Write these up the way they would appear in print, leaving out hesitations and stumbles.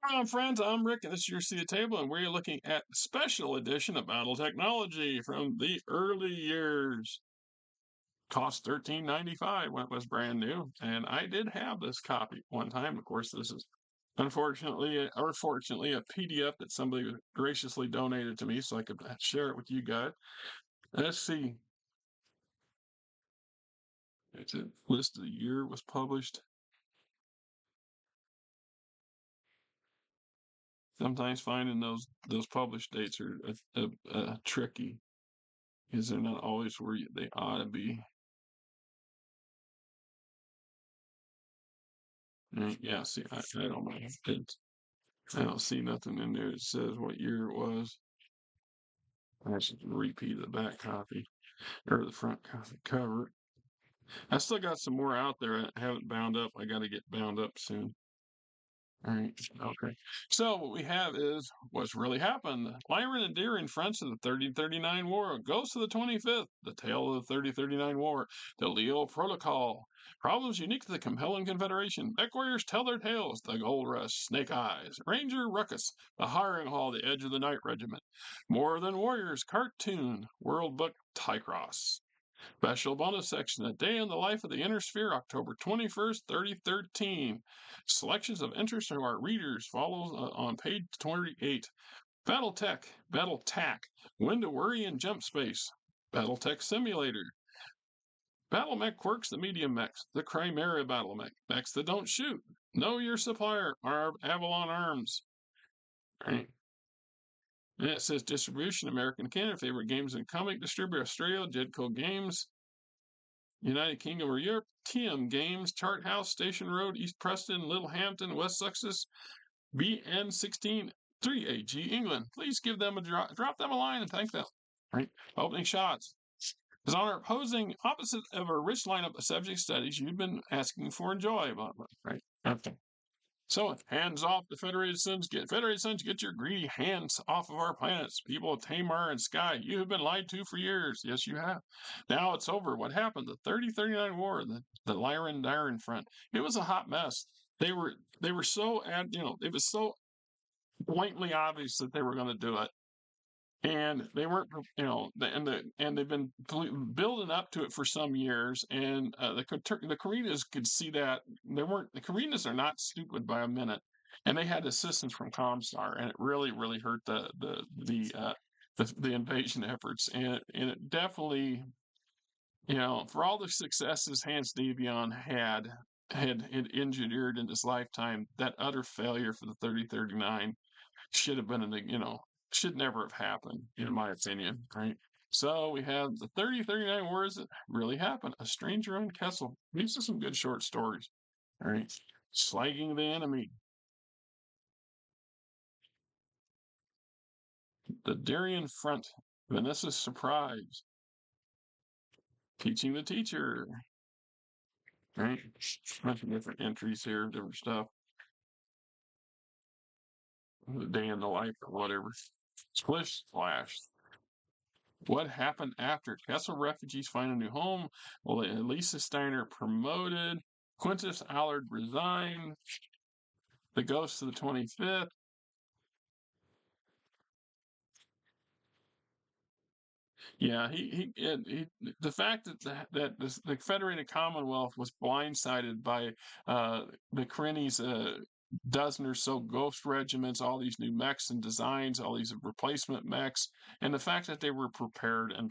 Hello, friends. I'm Rick, and this is your seat at the table, and we're looking at the special edition of BattleTEchnology from the early years. Cost $13.95 when it was brand new, and I did have this copy one time. Of course, this is unfortunately or fortunately a PDF that somebody graciously donated to me so I could share it with you guys. Let's see. It's a list of the year it was published. Sometimes finding those published dates are tricky because they're not always where they ought to be. Yeah, see, I don't know. I don't see nothing in there that says what year it was. I should repeat the back copy or the front copy cover. I still got some more out there I haven't bound up. I got to get bound up soon. All right. Okay. So what we have is what's really happened. Lyran and Dieron, fronts of the 3039 War, goes to the 25th, the tale of the 3039 War, the Liao Protocol. Problems unique to the Capellan Confederation. MechWarriors tell their tales. The Gold Rush, Snake Eyes, Ranger Ruckus, the Hiring Hall, the Edge of the Night Regiment. More Than Warriors, Cartoon, World Book, Tycross. Special bonus section, A Day in the Life of the Inner Sphere, October 21st, 3013. Selections of interest to our readers follows on page 28. BattleTech, When to Worry in Jump Space. BattleTech Simulator. Battle Mech Quirks, the medium mechs. The Chimera Battle Mech. Mechs that don't shoot. Know your supplier. Avalon Arms. All right. And it says distribution, American Canada, favorite games and comic distributor, Australia, Jedco Games. United Kingdom or Europe, TM Games, Chart House, Station Road, East Preston, Littlehampton, West Sussex, BN16 3AG, England. Please give them a drop them a line and thank them. Right. Opening shots. Is on our opposing opposite of a rich lineup of subject studies you've been asking for and joy about. Right. Okay. So, hands off the Federated Suns. Get your greedy hands off of our planets. People of Tamar and Sky, you have been lied to for years. Yes, you have. Now it's over. What happened? The 3039 War, the Lyran Dieron front. It was a hot mess. They were so it was so blatantly obvious that they were going to do it, and they weren't, and they've been building up to it for some years, and the Kuritas could see that the Kuritas are not stupid by a minute, and they had assistance from Comstar, and it really hurt the invasion efforts, and it definitely, for all the successes Hanse Davion had engineered in his lifetime, that utter failure for the 3039 should have been should never have happened, in my opinion, right? So we have the 3039 wars that really happened. A Stranger on Kessel. These are some good short stories, all right? Slagging the enemy. The Dieron front. Vanessa's surprise. Teaching the teacher. Right? Bunch of different entries here, different stuff. The day in the life or whatever. Splish Splash. What happened after? Kessel refugees find a new home. Well, Lisa Steiner promoted. Quintus Allard resigned. The ghost of the 25th. Yeah, the fact that the Federated Commonwealth was blindsided by the Carinni's dozen or so ghost regiments, all these new mechs and designs, all these replacement mechs, and the fact that they were prepared and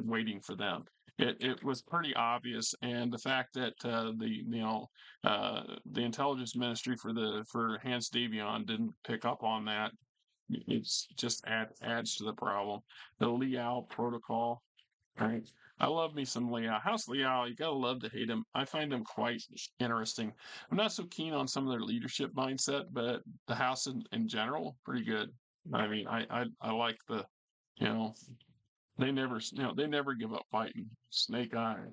waiting for them. It was pretty obvious, and the fact that the intelligence ministry for Hanse Davion didn't pick up on that, it's just adds to the problem. The Liao protocol, right? I love me some Liao. House Liao, you gotta love to hate him. I find him quite interesting. I'm not so keen on some of their leadership mindset, but the house in general, pretty good. I mean, I like you know, they never give up fighting. Snake Eye.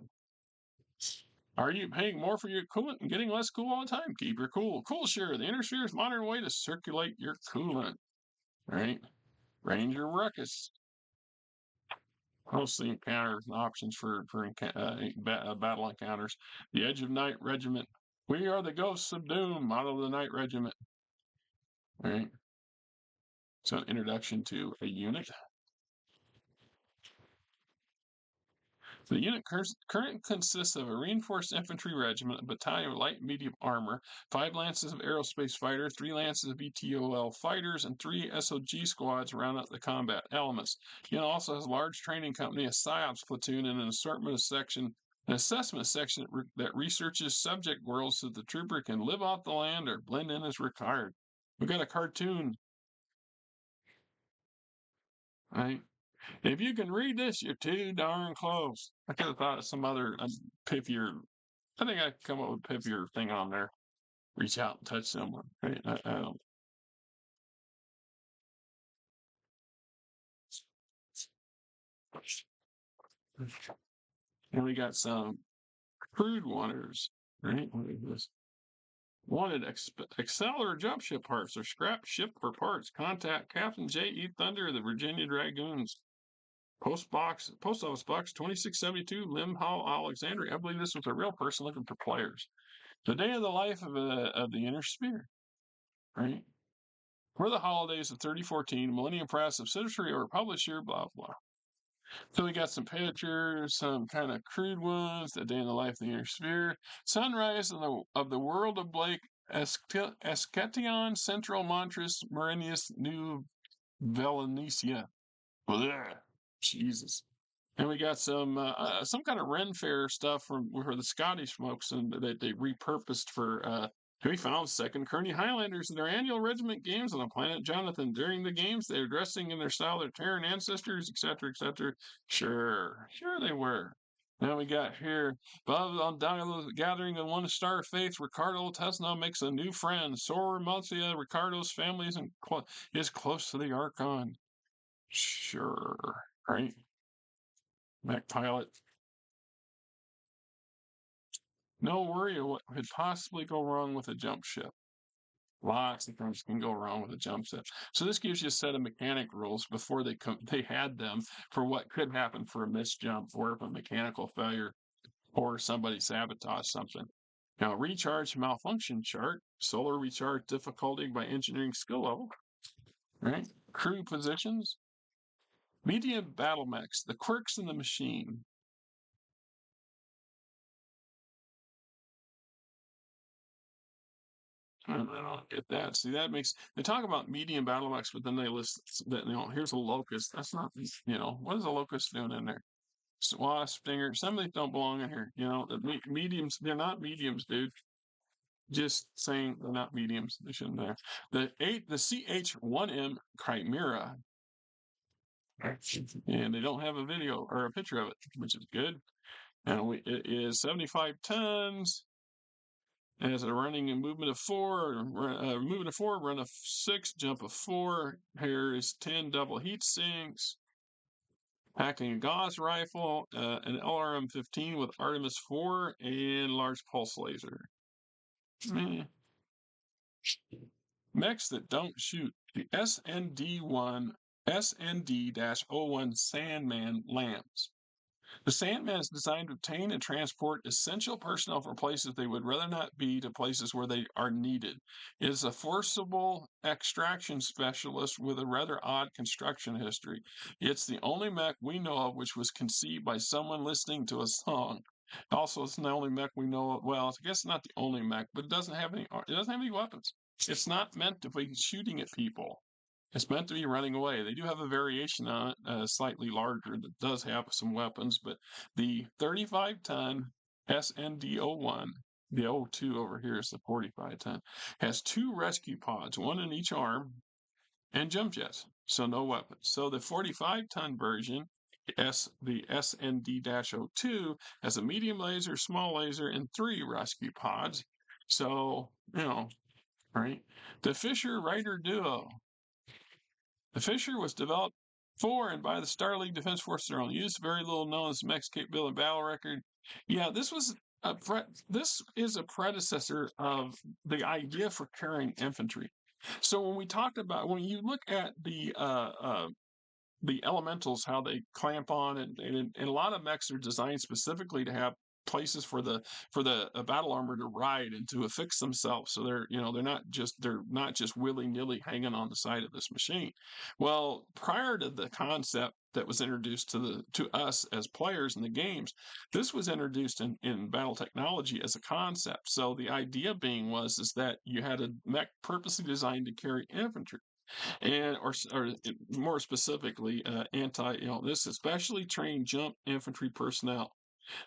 Are you paying more for your coolant and getting less cool all the time? Keep your cool. Cool Share, the Inner Sphere's modern way to circulate your coolant. Right? Ranger Ruckus. Mostly encounters and options for battle encounters. The Edge of Night Regiment. We are the ghosts of doom, out of the Night Regiment. right? So an introduction to a unit. The unit currently consists of a reinforced infantry regiment, a battalion of light and medium armor, 5 lances of aerospace fighter, 3 lances of VTOL fighters, and 3 SOG squads round out the combat elements. The unit also has a large training company, a PSYOPs platoon, and an assessment section that researches subject worlds so the trooper can live off the land or blend in as required. We've got a cartoon, right? If you can read this, you're too darn close. I could have thought of some other piffier. I think I could come up with a piffier thing on there. Reach out and touch someone. Right? I don't. And we got some crude waters. Right? What is this? Wanted Accelerator jump ship parts or scrap ship for parts. Contact Captain J.E. Thunder of the Virginia Dragoons. Post office box 2672, Lim Hall, Alexandria. I believe this was a real person looking for players. The day of the life of the inner sphere, right? For the holidays of 3014, Millennium Press, subsidiary or publisher, blah blah. So we got some pictures, some kind of crude ones. The day in the life of the inner sphere, sunrise of the world of Blake, Esketion, Central Montrus, Marinius, New Valencia. Jesus. And we got some kind of Ren Fair stuff from where the Scottish folks and that they repurposed for we found second Kearney Highlanders in their annual regiment games on the planet Jonathan. During the games, they were dressing in their style of their Terran ancestors, etc., etc. Sure they were. Now we got here, Bob on Dialogue Gathering of One Star Faith, Ricardo Tesno makes a new friend. Sora Malcia, Ricardo's family is close to the Archon. Sure, right? Mech pilot. No worry of what could possibly go wrong with a jump ship. Lots of things can go wrong with a jump ship. So this gives you a set of mechanic rules before they had them for what could happen for a missed jump or if a mechanical failure or somebody sabotaged something. Now, recharge malfunction chart, solar recharge difficulty by engineering skill level, right? Crew positions, medium battle mechs, the quirks in the machine. I don't get that. See, that makes they talk about medium battle mechs, but then they list that here's a locust. That's not what is a locust doing in there? Wasp, stinger. Some of these don't belong in here. The mediums. They're not mediums, dude. Just saying they're not mediums. They shouldn't be there. The CH1M Chimera, and they don't have a video or a picture of it, which is good. And it is 75 tons. It has a running and movement of 4, movement of 4, run of 6, jump of 4. Here is 10 double heat sinks. Packing a Gauss rifle, an LRM-15 with Artemis 4, and large pulse laser. Mechs that don't shoot. The SND-01 Sandman Lambs. The Sandman is designed to obtain and transport essential personnel from places they would rather not be to places where they are needed. It is a forcible extraction specialist with a rather odd construction history. It's the only mech we know of which was conceived by someone listening to a song. Also, it's the only mech we know of. Well, I guess not the only mech, but it doesn't have any weapons. It's not meant to be shooting at people. It's meant to be running away. They do have a variation on it, slightly larger, that does have some weapons, but the 35-ton SND-01, the 02 over here is the 45-ton, has 2 rescue pods, 1 in each arm, and jump jets, so no weapons. So the 45-ton version, the SND-02, has a medium laser, small laser, and 3 rescue pods. So, right? The Fisher Rider Duo. The Fisher was developed for and by the Star League Defense Force. They're only used very little known as mech's capability battle record. Yeah, this is a predecessor of the idea for carrying infantry. So when you look at the elementals, how they clamp on, and a lot of mechs are designed specifically to have places for the battle armor to ride and to affix themselves. So they're not just willy-nilly hanging on the side of this machine. Well, prior to the concept that was introduced to us as players in the games, this was introduced in BattleTechnology as a concept. So the idea being is that you had a mech purposely designed to carry infantry, and or more specifically, this especially trained jump infantry personnel.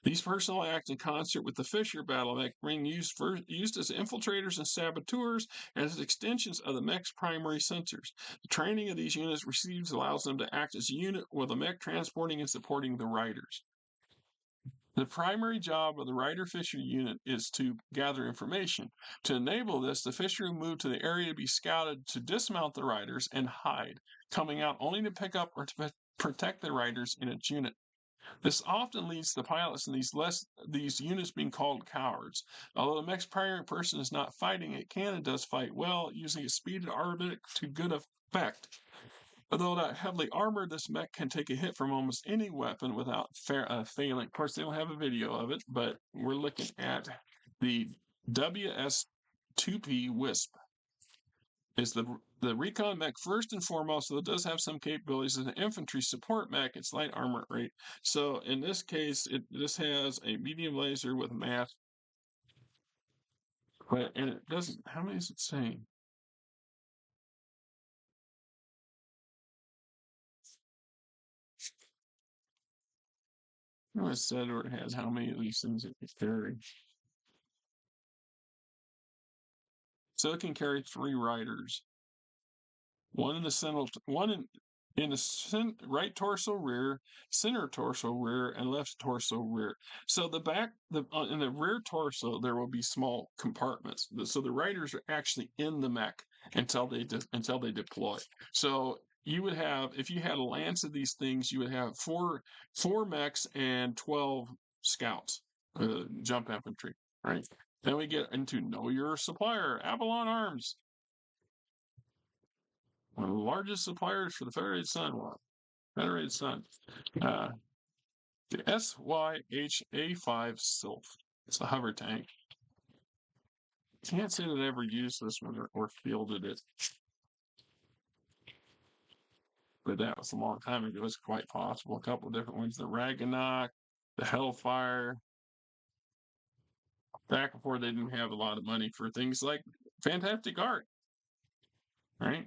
These personnel act in concert with the Fisher battle mech, being used as infiltrators and saboteurs as extensions of the mech's primary sensors. The training of these units received allows them to act as a unit with the mech transporting and supporting the riders. The primary job of the Rider-Fisher unit is to gather information. To enable this, the Fisher move to the area to be scouted to dismount the riders and hide, coming out only to pick up or to protect the riders in its unit. This often leads to pilots in these units being called cowards. Although the mech's primary person is not fighting, it can and does fight well, using its speed and armament to good effect. Although not heavily armored, this mech can take a hit from almost any weapon without failing. Of course, they don't have a video of it, but we're looking at the WS-2P Wisp. It's the recon mech first and foremost, so it does have some capabilities as an infantry support mech. It's light armor rate. So in this case, this has a medium laser with math, and it doesn't. How many is it saying? I said where it has how many of these things it can carry. So it can carry 3 riders. One in the center, in the right torso rear, center torso rear, and left torso rear. So in the rear torso there will be small compartments. So the riders are actually in the mech until they deploy. So you would have, if you had a lance of these things, you would have four mechs and 12 scouts, jump infantry, right? Then we get into Know Your Supplier, Avalon Arms. One of the largest suppliers for the Federated Sun. The SYHA-5 Sylph. It's a hover tank. Can't say that I ever used this one or fielded it. But that was a long time ago. It's quite possible. A couple of different ones. The Ragnarok, the Hellfire. Back before they didn't have a lot of money for things like fantastic art. Right?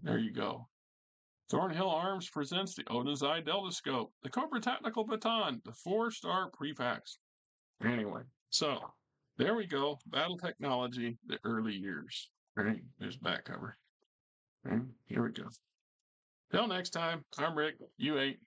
There you go. Thornhill Arms presents the Odin's Eye Delta Scope, the Cobra Tactical Baton, the 4-star prepacks. Anyway, so there we go. BattleTechnology, the early years. Right? There's back cover. Right? Here we go. Till next time, I'm Rick, you 8.